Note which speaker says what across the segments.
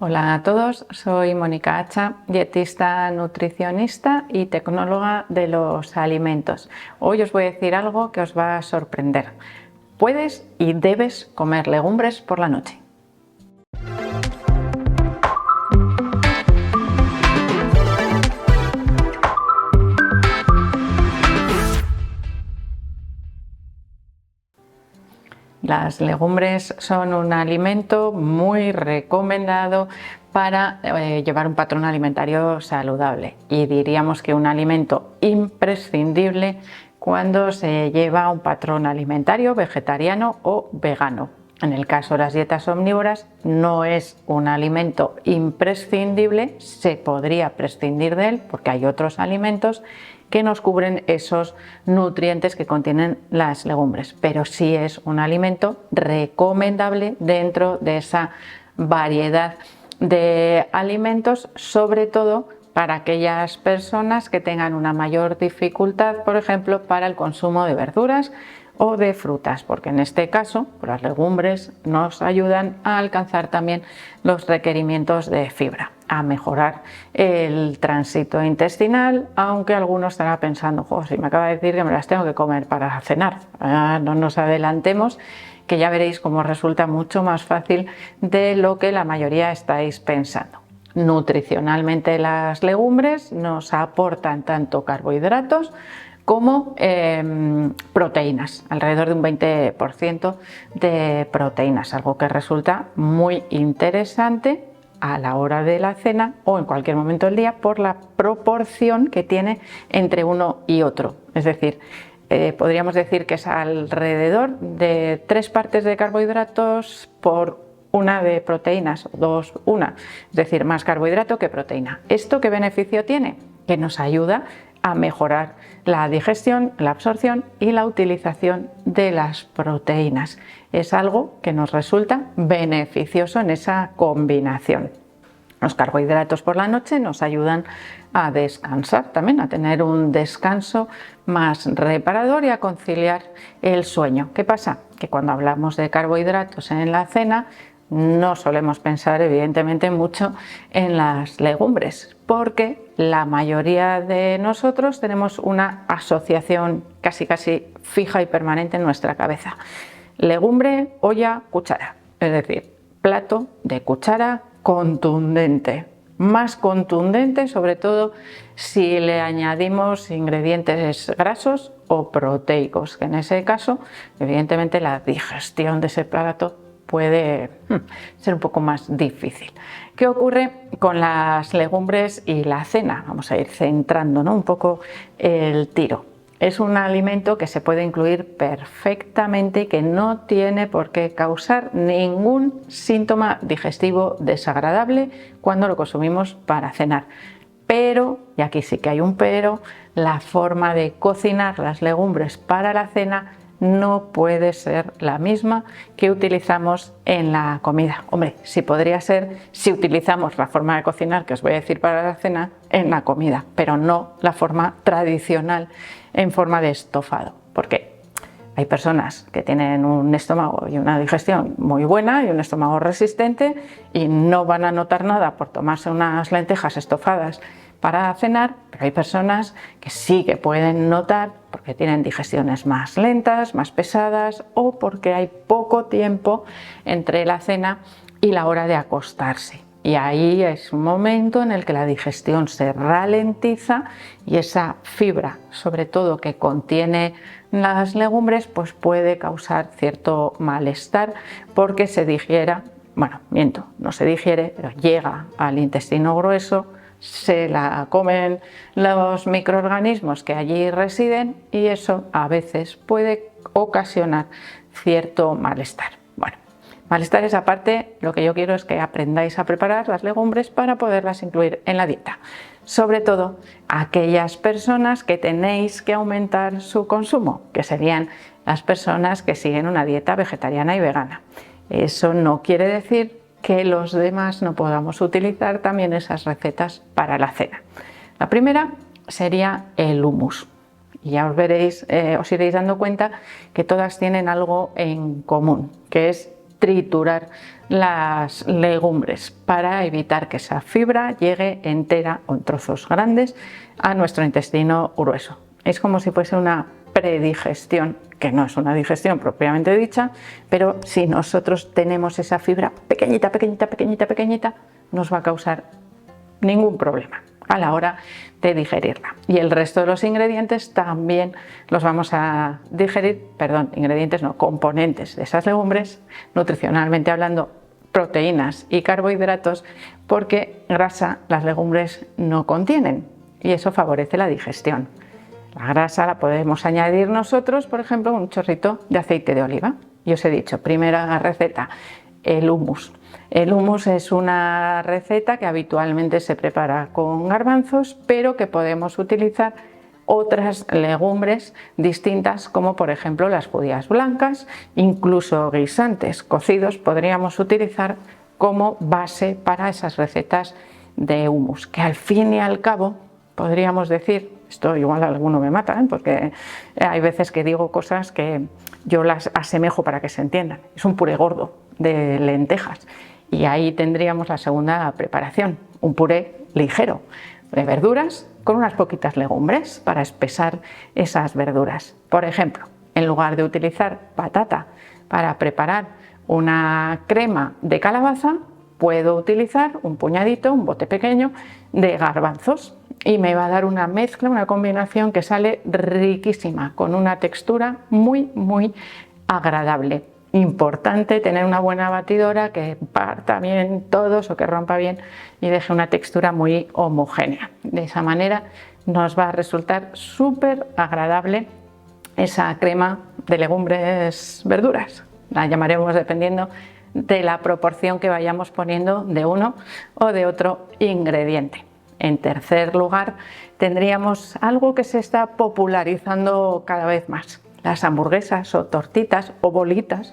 Speaker 1: Hola a todos, soy Mónica Hacha, dietista, nutricionista y tecnóloga de los alimentos. Hoy os voy a decir algo que os va a sorprender. Puedes y debes comer legumbres por la noche. Las legumbres son un alimento muy recomendado para llevar un patrón alimentario saludable y diríamos que un alimento imprescindible cuando se lleva un patrón alimentario vegetariano o vegano. En el caso de las dietas omnívoras no es un alimento imprescindible, se podría prescindir de él porque hay otros alimentos que nos cubren esos nutrientes que contienen las legumbres, pero sí es un alimento recomendable dentro de esa variedad de alimentos, sobre todo para aquellas personas que tengan una mayor dificultad, por ejemplo, para el consumo de verduras o de frutas, porque en este caso las legumbres nos ayudan a alcanzar también los requerimientos de fibra, a mejorar el tránsito intestinal, aunque algunos estarán pensando, si me acaba de decir que me las tengo que comer para cenar. No nos adelantemos, que ya veréis cómo resulta mucho más fácil de lo que la mayoría estáis pensando. Nutricionalmente las legumbres nos aportan tanto carbohidratos como proteínas, alrededor de un 20% de proteínas, algo que resulta muy interesante a la hora de la cena o en cualquier momento del día por la proporción que tiene entre uno y otro. Es decir, podríamos decir que es alrededor de 3 partes de carbohidratos por una de proteínas, una, es decir, más carbohidrato que proteína. ¿Esto qué beneficio tiene? Que nos ayuda a mejorar la digestión, la absorción y la utilización de las proteínas. Es algo que nos resulta beneficioso en esa combinación. Los carbohidratos por la noche nos ayudan a descansar también, a tener un descanso más reparador y a conciliar el sueño. ¿Qué pasa? Que cuando hablamos de carbohidratos en la cena no solemos pensar evidentemente mucho en las legumbres, porque la mayoría de nosotros tenemos una asociación casi fija y permanente en nuestra cabeza. Legumbre, olla, cuchara, es decir, plato de cuchara contundente, más contundente sobre todo si le añadimos ingredientes grasos o proteicos, que en ese caso evidentemente la digestión de ese plato puede ser un poco más difícil. ¿Qué ocurre con las legumbres y la cena? Vamos a ir centrando, un poco el tiro. Es un alimento que se puede incluir perfectamente y que no tiene por qué causar ningún síntoma digestivo desagradable cuando lo consumimos para cenar. Pero, y aquí sí que hay un pero, la forma de cocinar las legumbres para la cena no puede ser la misma que utilizamos en la comida. Hombre, sí podría ser si utilizamos la forma de cocinar que os voy a decir para la cena en la comida, pero no la forma tradicional en forma de estofado, porque hay personas que tienen un estómago y una digestión muy buena y un estómago resistente y no van a notar nada por tomarse unas lentejas estofadas para cenar, pero hay personas que sí que pueden notar porque tienen digestiones más lentas, más pesadas o porque hay poco tiempo entre la cena y la hora de acostarse. Y ahí es un momento en el que la digestión se ralentiza y esa fibra, sobre todo que contiene las legumbres, pues puede causar cierto malestar porque se digiera, no se digiere, pero llega al intestino grueso, se la comen los microorganismos que allí residen y eso a veces puede ocasionar cierto malestar. Malestar es aparte, lo que yo quiero es que aprendáis a preparar las legumbres para poderlas incluir en la dieta. Sobre todo aquellas personas que tenéis que aumentar su consumo, que serían las personas que siguen una dieta vegetariana y vegana. Eso no quiere decir que los demás no podamos utilizar también esas recetas para la cena. La primera sería el hummus. Y ya os iréis dando cuenta que todas tienen algo en común, que es triturar las legumbres para evitar que esa fibra llegue entera o en trozos grandes a nuestro intestino grueso. Es como si fuese una predigestión, que no es una digestión propiamente dicha, pero si nosotros tenemos esa fibra pequeñita, pequeñita, pequeñita, pequeñita, nos va a causar ningún problema a la hora de digerirla. Y el resto de los ingredientes también los vamos a digerir, ingredientes no, componentes de esas legumbres, nutricionalmente hablando, proteínas y carbohidratos, porque grasa las legumbres no contienen y eso favorece la digestión. La grasa la podemos añadir nosotros, por ejemplo, un chorrito de aceite de oliva. Y os he dicho, primera receta, el hummus. El hummus es una receta que habitualmente se prepara con garbanzos, pero que podemos utilizar otras legumbres distintas, como por ejemplo las judías blancas, incluso guisantes cocidos podríamos utilizar como base para esas recetas de hummus, que al fin y al cabo podríamos decir, esto igual alguno me mata, porque hay veces que digo cosas que yo las asemejo para que se entiendan. Es un puré gordo de lentejas y ahí tendríamos la segunda preparación, un puré ligero de verduras con unas poquitas legumbres para espesar esas verduras. Por ejemplo, en lugar de utilizar patata para preparar una crema de calabaza, puedo utilizar un puñadito, un bote pequeño de garbanzos y me va a dar una mezcla, una combinación que sale riquísima, con una textura muy, muy agradable. Importante tener una buena batidora que parta bien todos o que rompa bien y deje una textura muy homogénea. De esa manera nos va a resultar súper agradable esa crema de legumbres verduras. La llamaremos dependiendo de la proporción que vayamos poniendo de uno o de otro ingrediente. En tercer lugar, tendríamos algo que se está popularizando cada vez más, las hamburguesas o tortitas o bolitas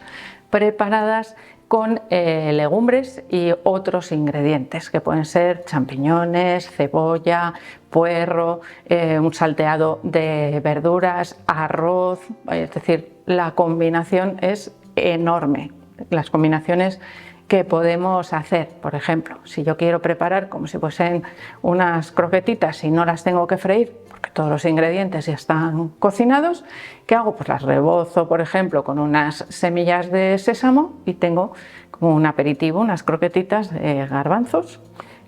Speaker 1: preparadas con legumbres y otros ingredientes que pueden ser champiñones, cebolla, puerro, un salteado de verduras, arroz, es decir, la combinación es enorme. Las combinaciones que podemos hacer, por ejemplo, si yo quiero preparar como si fuesen unas croquetitas y no las tengo que freír porque todos los ingredientes ya están cocinados, ¿qué hago? Pues las rebozo, por ejemplo, con unas semillas de sésamo y tengo como un aperitivo, unas croquetitas de garbanzos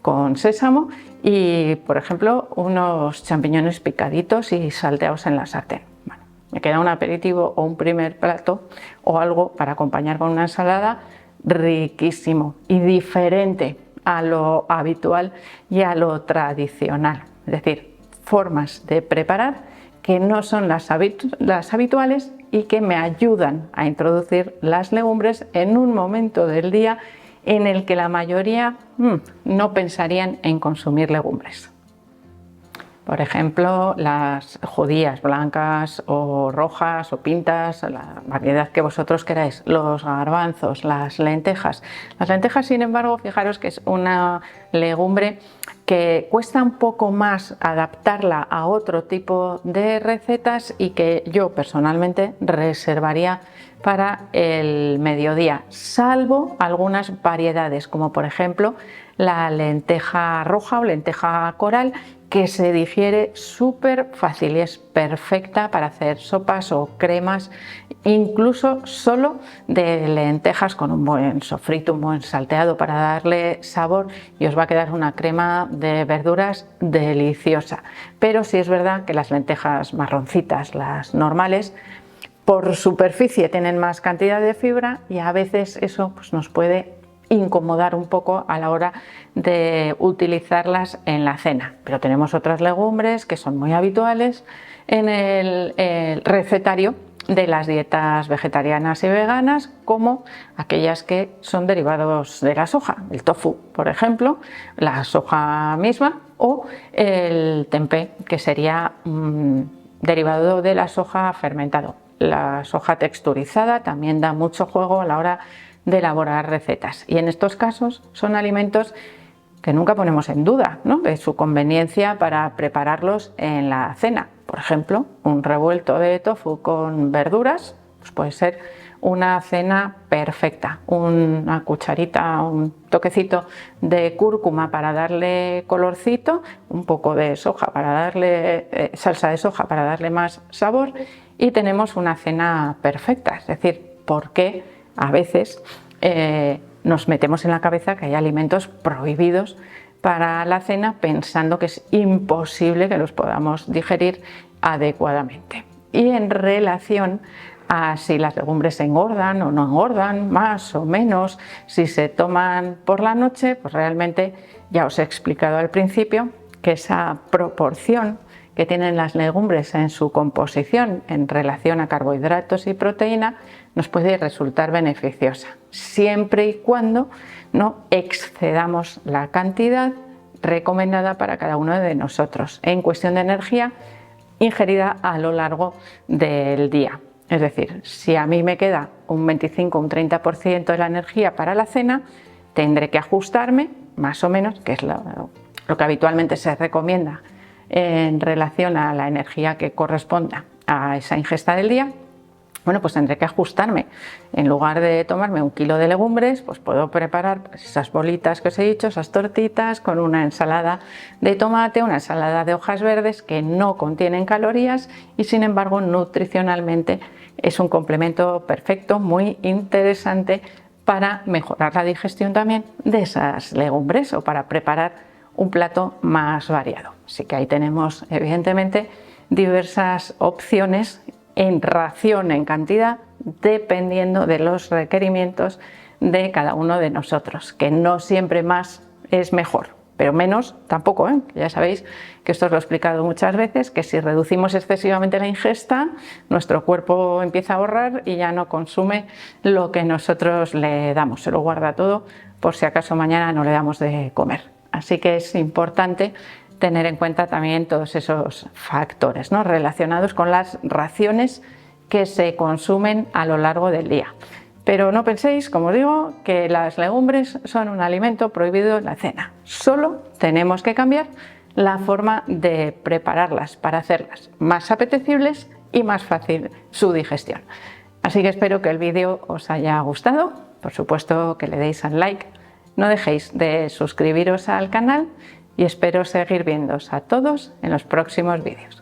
Speaker 1: con sésamo y, por ejemplo, unos champiñones picaditos y salteados en la sartén. Bueno, me queda un aperitivo o un primer plato o algo para acompañar con una ensalada riquísimo y diferente a lo habitual y a lo tradicional. Es decir, formas de preparar que no son las habituales y que me ayudan a introducir las legumbres en un momento del día en el que la mayoría no pensarían en consumir legumbres. Por ejemplo, las judías blancas o rojas o pintas, la variedad que vosotros queráis, los garbanzos, las lentejas. Las lentejas, sin embargo, fijaros que es una legumbre que cuesta un poco más adaptarla a otro tipo de recetas y que yo personalmente reservaría para el mediodía, salvo algunas variedades, como por ejemplo la lenteja roja o lenteja coral, que se digiere súper fácil y es perfecta para hacer sopas o cremas, incluso solo de lentejas con un buen sofrito, un buen salteado para darle sabor y os va a quedar una crema de verduras deliciosa. Pero sí es verdad que las lentejas marroncitas, las normales, por superficie tienen más cantidad de fibra y a veces eso pues, nos puede incomodar un poco a la hora de utilizarlas en la cena. Pero tenemos otras legumbres que son muy habituales en el recetario de las dietas vegetarianas y veganas, como aquellas que son derivados de la soja, el tofu, por ejemplo, la soja misma o el tempeh, que sería derivado de la soja fermentado. La soja texturizada también da mucho juego a la hora de elaborar recetas y en estos casos son alimentos que nunca ponemos en duda, ¿no?, de su conveniencia para prepararlos en la cena. Por ejemplo, un revuelto de tofu con verduras pues puede ser una cena perfecta. Una cucharita, un toquecito de cúrcuma para darle colorcito, un poco de soja para darle salsa de soja para darle más sabor y tenemos una cena perfecta. Es decir, ¿por qué a veces nos metemos en la cabeza que hay alimentos prohibidos para la cena pensando que es imposible que los podamos digerir adecuadamente? Y en relación a si las legumbres engordan o no engordan, más o menos, si se toman por la noche, pues realmente ya os he explicado al principio que esa proporción que tienen las legumbres en su composición en relación a carbohidratos y proteína nos puede resultar beneficiosa, siempre y cuando no excedamos la cantidad recomendada para cada uno de nosotros en cuestión de energía ingerida a lo largo del día. Es decir, si a mí me queda un 25 o un 30% de la energía para la cena, tendré que ajustarme más o menos, que es lo que habitualmente se recomienda en relación a la energía que corresponda a esa ingesta del día. Bueno, pues tendré que ajustarme. En lugar de tomarme 1 kilo de legumbres, pues puedo preparar esas bolitas que os he dicho, esas tortitas, con una ensalada de tomate, una ensalada de hojas verdes que no contienen calorías y sin embargo nutricionalmente es un complemento perfecto, muy interesante para mejorar la digestión también de esas legumbres o para preparar un plato más variado. Así que ahí tenemos evidentemente diversas opciones en ración, en cantidad, dependiendo de los requerimientos de cada uno de nosotros, que no siempre más es mejor, pero menos tampoco, ¿eh? Ya sabéis que esto os lo he explicado muchas veces, que si reducimos excesivamente la ingesta, nuestro cuerpo empieza a ahorrar y ya no consume lo que nosotros le damos, se lo guarda todo por si acaso mañana no le damos de comer. Así que es importante tener en cuenta también todos esos factores, ¿no?, relacionados con las raciones que se consumen a lo largo del día. Pero no penséis, como digo, que las legumbres son un alimento prohibido en la cena. Solo tenemos que cambiar la forma de prepararlas para hacerlas más apetecibles y más fácil su digestión. Así que espero que el vídeo os haya gustado. Por supuesto que le deis al like. No dejéis de suscribiros al canal y espero seguir viéndoos a todos en los próximos vídeos.